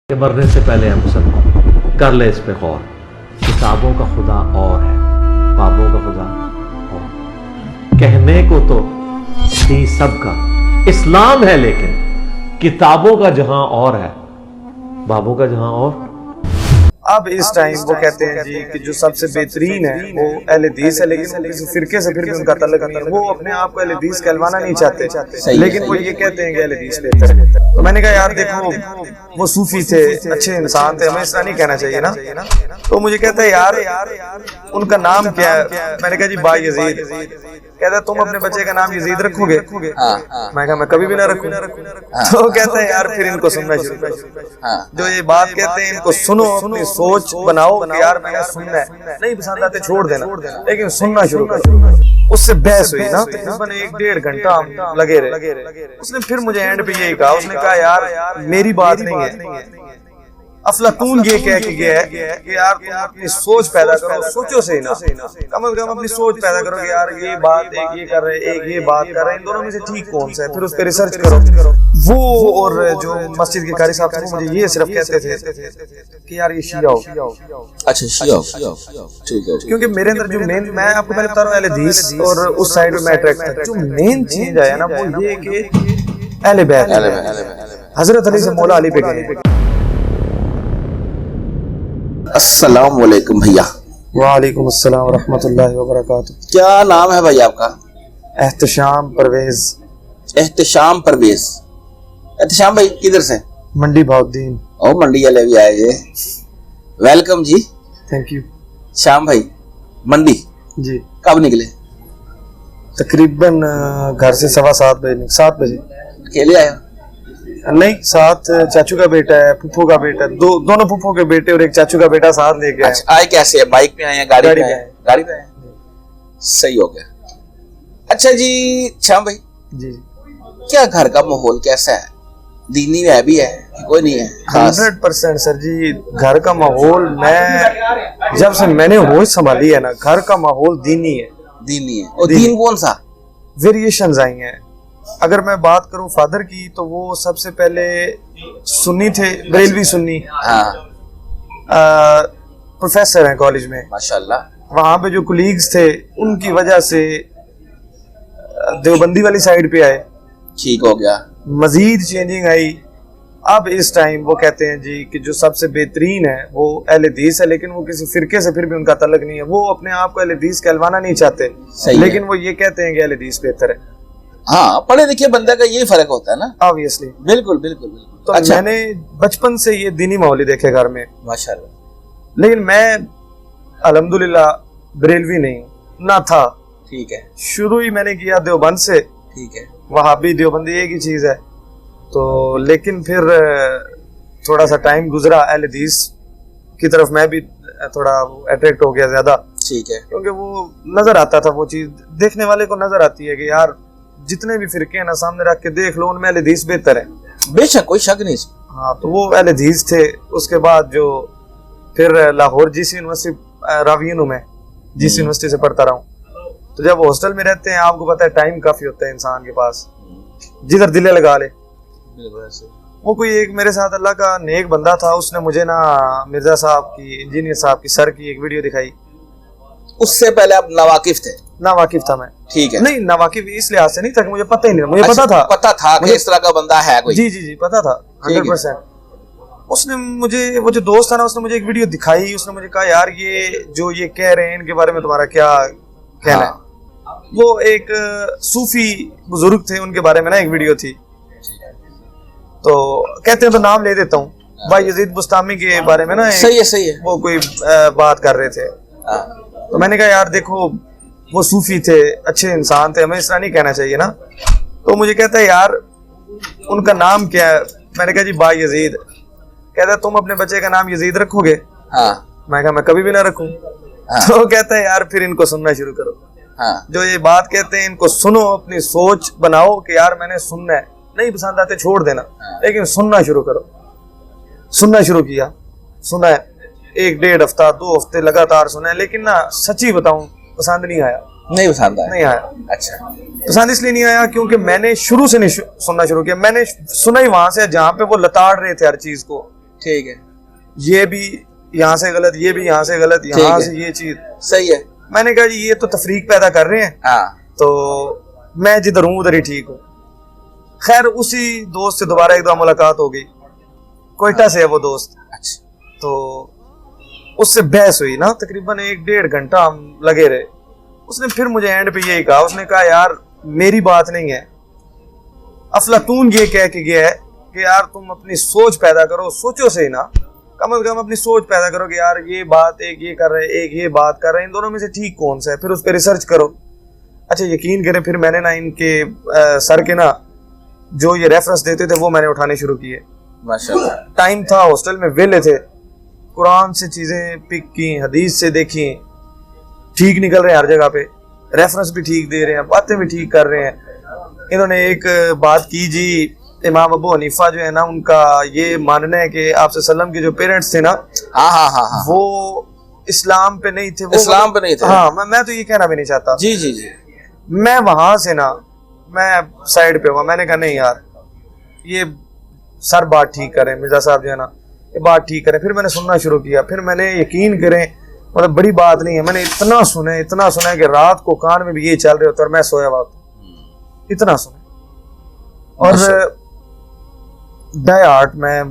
कि मरने से पहले हम सब कर ले इस पे गौर। किताबों का खुदा और है, बाबों का खुदा और। कहने को तो दी सबका इस्लाम है, लेकिन किताबों का जहां और है, बाबों का जहां और। अब इस टाइम वो कहते हैं जी कि जो सबसे बेहतरीन है वो अहले हदीस है, लेकिन वो किसी फिरके से फिर भी उनका तल्लुक नहीं है। वो अपने आप को अहले हदीस कहलवाना नहीं चाहते, लेकिन वो ये कहते हैं कि अहले हदीस बेहतर है। तो मैंने कहा यार देखो, वो सूफी थे, अच्छे इंसान थे, हमें ऐसा नहीं कहना चाहिए ना। तो मुझे कहता है यार उनका नाम क्या है? मैंने कहा जी बायजीद। कहता है तुम अपने बच्चे का नाम यजीद रखोगे? मैं कहा मैं कभी भी ना रखूं। तो कहता है यार फिर इनको सुनना शुरू करो। जो ये बात कहते हैं इनको सुनो, अपनी सोच बनाओ कि यार मैंने सुनना है, नहीं पसंद आते छोड़ देना, लेकिन सुनना शुरू करो। उससे बहस हुई ना, तकरीबन 1-1.5 घंटा हम लगे रहे। उसने फिर मुझे एंड पे यही कहा, उसने कहा यार मेरी बात नहीं है, अफलातून ये कह के गया है कि यार तुम अपनी सोच पैदा करो, सोचो से ही ना, कम से कम अपनी सोच पैदा करो कि यार ये बात एक ये कर रहे, एक ये बात कर रहे हैं, इन दोनों में से ठीक कौन सा है, फिर उस पर रिसर्च करो। वो और जो मस्जिद के कारी साहब थे वो मुझे ये सिर्फ कहते थे कि यार ये शिया हो। अच्छा शिया हो, ठीक है। क्योंकि मेरे अंदर जो मेन, मैं आपको पहले बता रहा हूँ, अहले हदीस और उस साइड में मैं अट्रैक्ट था। जो मेन चेंज आया ना वो ये कि अहले बैत हजरत अली से मौला अली पे गए। अस्सलाम वालेकुम भैया। वालेकुम अस्सलाम व रहमतुल्लाहि व बरकातुहू। क्या नाम है भाई आपका? एहतशाम परवेज। एहतशाम परवेज। एहतशाम भाई किधर से? मंडी भाउद्दीन। ओ मंडी वाले भी आए ये, welcome ji. Thank you. Shyam भाई मंडी जी कब निकले? तकरीबन घर से 7:15 बजे। 7 बजे। अकेले आए? नहीं, साथ चाचू का बेटा है, फूफो का बेटा, दोनों फूफो के बेटे और एक चाचू का बेटा साथ लेके आए। अच्छा, आए कैसे? बाइक पे आए या गाड़ी पे आए? गाड़ी पे आए, सही हो गया। अच्छा जी श्याम भाई जी, क्या घर का माहौल कैसा है? दीनी है भी है कि कोई नहीं है? 100% सर जी, घर का माहौल, मैं जब से मैंने होश संभाली है ना, घर का माहौल दीनी है। दीनी है। और दीन कौन सा? वेरिएशंस आई हैं। अगर मैं बात करूं फादर की, तो वो सबसे पहले सुन्नी थे, बरेलवी सुन्नी। हाँ। प्रोफेसर हैं कॉलेज में माशाल्लाह। वहां पे जो कुलीग्स थे उनकी वजह से देवबंदी वाली साइड पे आए, ठीक हो गया। मजीद चेंजिंग आई। अब इस टाइम वो कहते हैं जी कि जो सबसे बेहतरीन है वो अहले हदीस है, लेकिन वो किसी फिरके से फिर भी उनका तल्लुक नहीं है। वो अपने आप को अहले हदीस कहलवाना नहीं चाहते, लेकिन वो ये कहते हैं कि अहले हदीस बेहतर है। हाँ, पढ़े लिखे बंदे का ये फर्क होता है ना, ऑब्वियसली। बिल्कुल बिल्कुल बिल्कुल। तो अच्छा। मैंने बचपन से ये दीनी माहौल देखे घर में, माशाल्लाह। लेकिन मैं अल्हम्दुलिल्लाह बरेलवी नहीं ना था। ठीक है। शुरू ही मैंने किया देवबंद से। ठीक है। वहाबी देवबंदी एक ही चीज है। तो लेकिन फिर थोड़ा सा टाइम गुजरा, अहले हदीस की तरफ मैं भी थोड़ा अट्रैक्ट हो गया ज्यादा। ठीक है। क्योंकि वो नजर आता था, वो चीज देखने वाले को नजर आती है कि यार जितने भी फिरके हैं ना, सामने रख के देख लो, उनमें अहले हदीस बेहतर है। बेशक, कोई शक नहीं। हाँ, तो वो अहले हदीस थे। उसके बाद जो फिर लाहौर जीसी यूनिवर्सिटी रावियन हूँ मैं, जीसी यूनिवर्सिटी से पढ़ता रहा हूँ। तो जब हॉस्टल में रहते हैं, आपको पता है टाइम काफी होता है इंसान के पास, जिधर दिले लगा ले। वो कोई एक मेरे साथ अल्लाह का नेक बंदा था, उसने मुझे ना मिर्जा साहब की, इंजीनियर साहब की सर की एक वीडियो दिखाई। उससे पहले आप नावाकिफ थे? ना वाकिफ था मैं। ठीक है। नहीं, ना वाकिफ इस लिहाज से नहीं था कि मुझे पता ही नहीं था। मुझे पता था कि इस तरह का बंदा है कोई। जी जी जी, पता था 100%। उसने मुझे, वो जो दोस्त था ना, उसने मुझे एक वीडियो दिखाई। उसने मुझे कहा यार ये जो ये कह रहे हैं इनके बारे में तुम्हारा क्या कहना है? वो एक सूफी बुजुर्ग थे, उनके बारे में ना एक वीडियो थी। तो कहते हैं, तो नाम ले देता हूँ, बायजीद बुस्तामी के बारे में ना। सही है, सही है। वो कोई बात कर रहे थे। तो मैंने कहा यार देखो, वो सूफी थे, अच्छे इंसान थे, हमें इस तरह नहीं कहना चाहिए ना। तो मुझे कहता है यार उनका नाम क्या है? मैंने कहा जी बायजीद। कहता है तुम अपने बच्चे का नाम यजीद रखोगे? मैं कहा मैं कभी भी ना रखूं। तो कहता है यार फिर इनको सुनना शुरू करो। जो ये बात कहते हैं इनको सुनो, अपनी सोच बनाओ कि यार मैंने सुनना है, नहीं पसंद आते छोड़ देना, लेकिन सुनना शुरू करो। सुनना शुरू किया, सुना है 1-1.5 हफ्ता 2 हफ्ते लगातार सुना है, लेकिन ना सच्ची बताऊं पसंद नहीं आया। नहीं पसंद आया? नहीं आया। अच्छा। पसंद इसलिए नहीं आया क्योंकि मैंने शुरू से नहीं सुनना शुरू किया। मैंने सुना ही वहां से जहाँ पे वो लताड़ रहे थे हर चीज को, ठीक है, ये भी यहाँ से गलत, ये भी यहाँ से गलत, यहाँ से ये चीज सही है। मैंने कहा जी ये तो तफरीक पैदा कर रहे हैं, हाँ, तो मैं जिधर हूँ उधर ही ठीक हूँ। खैर उसी दोस्त से दोबारा एक दो मुलाकात हो गई, कोयटा से है वो दोस्त। अच्छा, तो उससे बहस हुई ना, तकरीबन 1-1.5 घंटा हम लगे रहे। उसने फिर मुझे एंड पे यही कहा, उसने कहा यार मेरी बात नहीं है, अफलातून ये कह के गया है कि यार तुम अपनी सोच पैदा करो, सोचो से ही ना, कम से कम अपनी सोच पैदा करो कि यार ये बात एक ये कर रहे हैं, एक ये बात कर रहे हैं, इन दोनों में से ठीक कौन सा है, फिर उस पर रिसर्च करो। अच्छा यकीन करें, फिर मैंने ना इनके सर के ना जो ये रेफरेंस देते थे वो मैंने उठाने शुरू किए। माशाल्लाह। टाइम था, हॉस्टल में वेले थे, कुरान से चीजें पिक की, हदीस से देखी, ठीक निकल रहे हैं हर जगह पे, रेफरेंस भी ठीक दे रहे हैं, बातें भी ठीक कर रहे हैं। इन्होंने एक बात की जी, इमाम अबू हनीफा जो है ना, उनका ये मानना है कि आपसे सल्लम के जो पेरेंट्स थे ना, हाँ हाँ हाँ हाँ, वो इस्लाम पे नहीं थे, वो इस्लाम पे नहीं थे। हाँ, मैं तो ये कहना भी नहीं चाहता। जी जी जी। मैं वहां से ना, मैं साइड पे हुआ, मैंने कहा नहीं यार ये सर बात ठीक करें, मिर्जा साहब जो है ना ये बात ठीक करें। फिर मैंने सुनना शुरू किया, फिर मैंने यकीन करें, मतलब बड़ी बात नहीं है, मैंने इतना सुना है कि रात को कान में भी ये चल रहे होते और मैं सोया हुआ था, इतना सुना। और डाई हार्ट मैं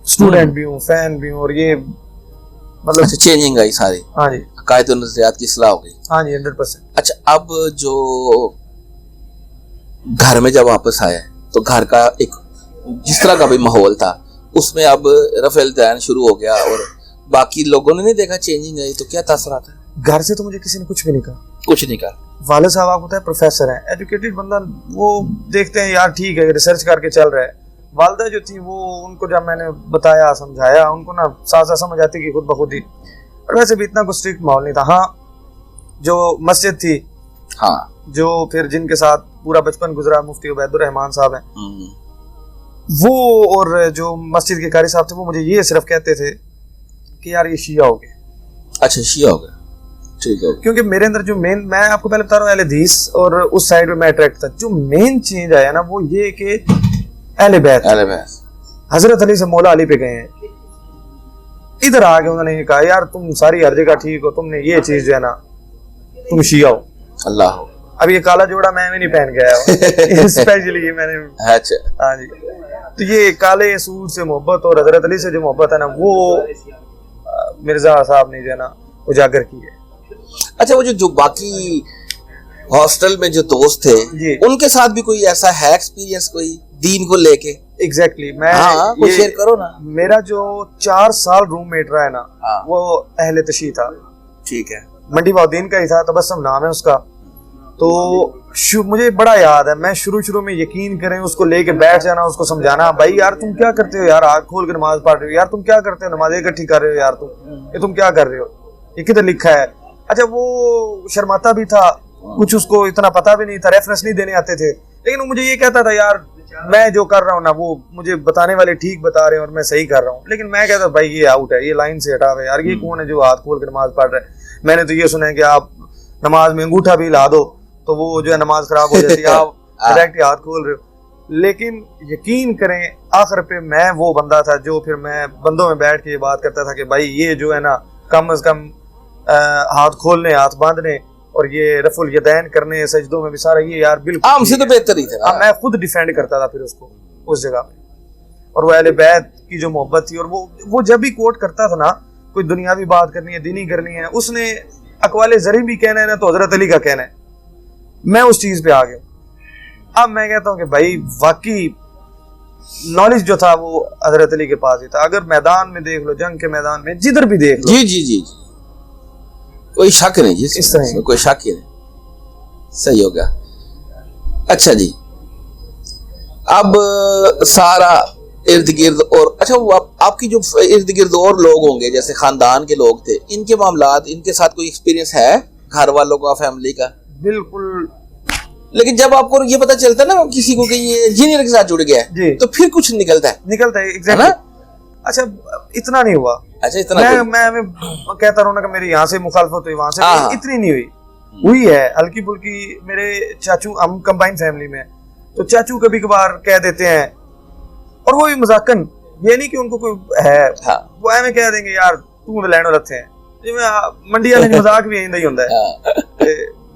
स्टूडेंट भी हूँ, फैन भी हूँ, और ये मतलब अच्छा, चेंजिंग आई सारी। हाँ जी, अकायद और नज़रियात की इस्लाह हो गई। हाँ जी 100%। अच्छा, अब जो घर में जब वापस आया तो घर का एक जिस तरह का भी माहौल था उसमें अब रफ़ेल दैन शुरू हो गया, और बाकी लोगों ने नहीं देखा चेंजिंग आई, तो क्या तासरात है? घर से तो मुझे किसी ने कुछ भी नहीं कहा, कुछ नहीं कहा। वाले साहब आपको पता है प्रोफेसर हैं, एजुकेटेड बंदा, वो देखते हैं यार ठीक है रिसर्च करके चल रहा है। वालदा जो थी वो, उनको जब मैंने बताया समझाया, उनको ना साथ साथ समझ आती कि खुद ब खुद ही, और वैसे भी इतना कुछ स्ट्रिक्ट माहौल नहीं था। हाँ, जो मस्जिद थी, हाँ, जो फिर जिनके साथ पूरा बचपन गुजरा, मुफ्ती उबैदुर रहमान साहब हैं, वो और जो मस्जिद के कारी साहब थे, वो मुझे ये सिर्फ कहते थे कि यार ये शिया हो गए। अच्छा, शिया हो गया, ठीक है। क्योंकि मेरे अंदर जो मेन, मैं आपको पहले बता रहा हूँ अहले हदीस और उस साइड में मैं अट्रैक्ट था, जो मेन चेंज आया ना वो ये कि अहले बैत हजरत अली से मौला अली पे गए हैं, इधर आके उन्होंने ये कहा यार तुम सारी हर जगह ठीक हो, तुमने ये चीज जो है ना तुम शिया हो। अल्लाह हो। अब ये काला जोड़ा मैं भी नहीं पहन के आया स्पेशली ये मैंने, अच्छा, हाँ जी, तो ये काले सूट से मोहब्बत और हजरत अली से जो मोहब्बत है ना, वो मिर्जा साहब ने जो है ना उजागर की है। अच्छा, वो जो बाकी हॉस्टल में जो दोस्त थे उनके साथ भी कोई ऐसा है एक्सपीरियंस, कोई दीन को लेके? एग्जैक्टली, मैं ये शेयर करो ना। मेरा जो 4 साल रूममेट रहा है ना, वो अहले तशी था, ठीक है, मंडी बाउद्दीन का ही था, तबस्सुम नाम है उसका। तो मुझे बड़ा याद है, मैं शुरू में यकीन करें उसको लेके बैठ जाना, उसको समझाना, भाई यार तुम क्या करते हो यार, आँख खोल के नमाज पढ़ रहे हो यार, तुम क्या करते हो, नमाज इकट्ठी कर रहे हो यार, तुम क्या कर रहे हो, ये किधर लिखा है। अच्छा, वो शर्माता भी था, कुछ उसको इतना पता भी नहीं था, रेफरेंस नहीं देने आते थे, लेकिन वो मुझे ये कहता था यार मैं जो कर रहा हूँ ना वो मुझे बताने वाले ठीक बता रहे हैं और मैं सही कर रहा हूँ, लेकिन मैं कहता भाई ये आउट है, ये लाइन से हटा हुआ है यार, ये कौन है जो हाथ खोल के नमाज पढ़ रहा है। मैंने तो ये सुना है कि आप नमाज में अंगूठा भी ला दो तो वो जो है नमाज खराब हो जाती है, आप डायरेक्ट हाथ खोल रहे हो। लेकिन यकीन करें आखिर पे मैं वो बंदा था जो फिर मैं बंदों में बैठ के ये बात करता था कि भाई ये जो है ना कम से कम हाथ खोलने, हाथ बांधने और ये रफुल यदैन करने सजदों में भी सारा ये यार बिल्कुल हमसे तो बेहतर ही था। मैं खुद डिफेंड करता था फिर उसको उस जगह पे, और वो अहले बैत की जो मोहब्बत थी, और वो जब भी कोट करता था ना, कोई दुनियावी बात करनी है, दीनी करनी है, उसने अकवाले ज़री भी कहना है ना तो हजरत अली का कहना है, मैं उस चीज पे आ गया। अब मैं कहता हूँ कि भाई वाकई नॉलेज जो था वो हजरत अली के पास ही था। अगर मैदान में देख लो, जंग के मैदान में जिधर भी देख लो, जी जी जी, कोई शक नहीं, इस तरह कोई शक ही नहीं, सही हो गया। अच्छा जी, अब सारा इर्द गिर्द, और अच्छा वो आपकी जो इर्द गिर्द और लोग होंगे जैसे खानदान के लोग थे, इनके मामलात, इनके साथ कोई एक्सपीरियंस है घर वालों का, फैमिली का? बिल्कुल। लेकिन जब आपको ये पता चलता है ना किसी को कि ये इंजीनियर के साथ जुड़ गया है, तो फिर कुछ निकलता है एग्जैक्टली। अच्छा, इतना नहीं हुआ। अच्छा, इतना मैं कहता रहूं ना कि मेरी यहाँ से मुखालफत हुई, वहां से इतनी नहीं हुई है, हल्की फुल्की। मेरे चाचू, हम कंबाइंड फैमिली में, तो चाचू कभी कभार कह देते हैं, और वो भी मजाकन ये नहीं कि उनको कोई है, हाँ। वो एवं कह देंगे यार तू तो लैंड रखे हैं, जिवें मंडी वाले मजाक भी इंदा ही होंदा है,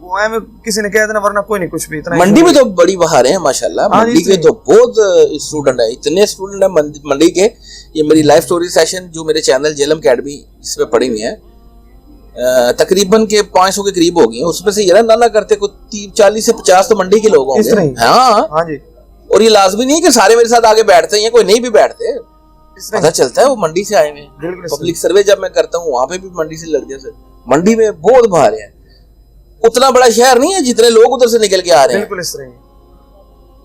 वो एवं किसी ने कह देना, वरना कोई नहीं कुछ भी। इतना मंडी में तो बड़ी बहारें हैं माशाल्लाह, मंडी के तो बहुत स्टूडेंट है, इतने स्टूडेंट है मंडी के। ये मेरी लाइफ स्टोरी सेशन जो मेरे चैनल जेलम अकेडमी इसमें पड़ी हुई है, तकरीबन के 500 के करीब हो गई हैं। उसमें से ये ना करते कोई 40 से 50 तो मंडी के लोग होंगे। हाँ जी। और ये लाजमी नहीं है कि सारे मेरे साथ आगे बैठते हैं, कोई नहीं भी बैठते, पता चलता है वो मंडी से आए हुए हैं। पब्लिक सर्वे जब मैं करता हूँ वहां पे भी मंडी से लड़के से, मंडी में बहुत बाहर है, उतना बड़ा शहर नहीं है जितने लोग उधर से निकल के आ रहे हैं। बिल्कुल इस तरह।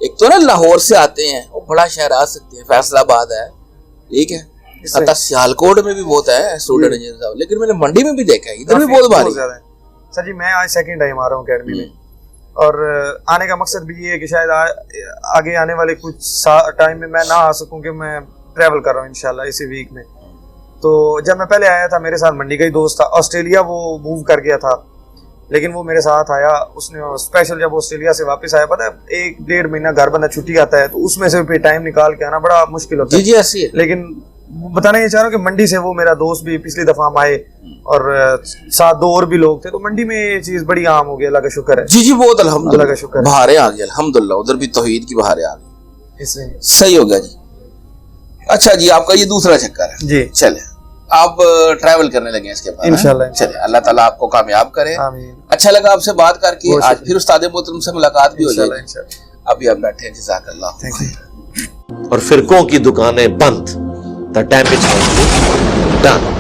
एक तो ना लाहौर से आते हैं, वो बड़ा शहर आ सकते हैं, फैसलाबाद है, ठीक है, अतः सियालकोट में भी बहुत है स्टूडेंट इंजीनियर साहब, लेकिन मैंने मंडी में भी देखा है इधर भी बहुत भारी है। सर जी मैं आज सेकंड टाइम आ रहा हूँ अकेडमी में, और आने का मकसद भी ये है कि शायद आगे आने वाले कुछ टाइम में मैं ना आ सकूं, कि मैं ट्रैवल कर रहा हूँ इंशाल्लाह इसी वीक में। तो जब मैं पहले आया था मेरे साथ मंडी का ही दोस्त था, ऑस्ट्रेलिया वो मूव कर गया था, लेकिन वो मेरे साथ आया, उसने स्पेशल जब ऑस्ट्रेलिया से वापस आया, पता है 1-1.5 महीना घर बंदा छुट्टी आता है, तो उसमें से भी टाइम निकाल के आना बड़ा मुश्किल होता है। जी ऐसी है। लेकिन बताना ये चाह रहा हूँ कि मंडी से वो मेरा दोस्त भी पिछली दफा हम आए, और साथ 2 और भी लोग थे, तो मंडी में ये चीज बड़ी आम हो गई, अल्लाह का शुक्र है। जी बहुत अल्हम्दुलिल्लाह का शुक्र है, बहारें आ गई अल्हम्दुलिल्लाह, उधर भी तौहीद की बहारें आ गई, इसलिए सही हो गया जी। अच्छा जी, आपका ये दूसरा चक्कर है जी, चले आप ट्रैवल करने लगे इसके बाद इंशाल्लाह। चलिए अल्लाह ताला आपको कामयाब करे। आमीन। अच्छा लगा आपसे बात करके, आज फिर उस्ताद मोहतरम से मुलाकात भी हो जाएगी। अभी आप बैठे हैं, जज़ाकल्लाह। और फिरकों की दुकानें बंद, द डैमेज डन।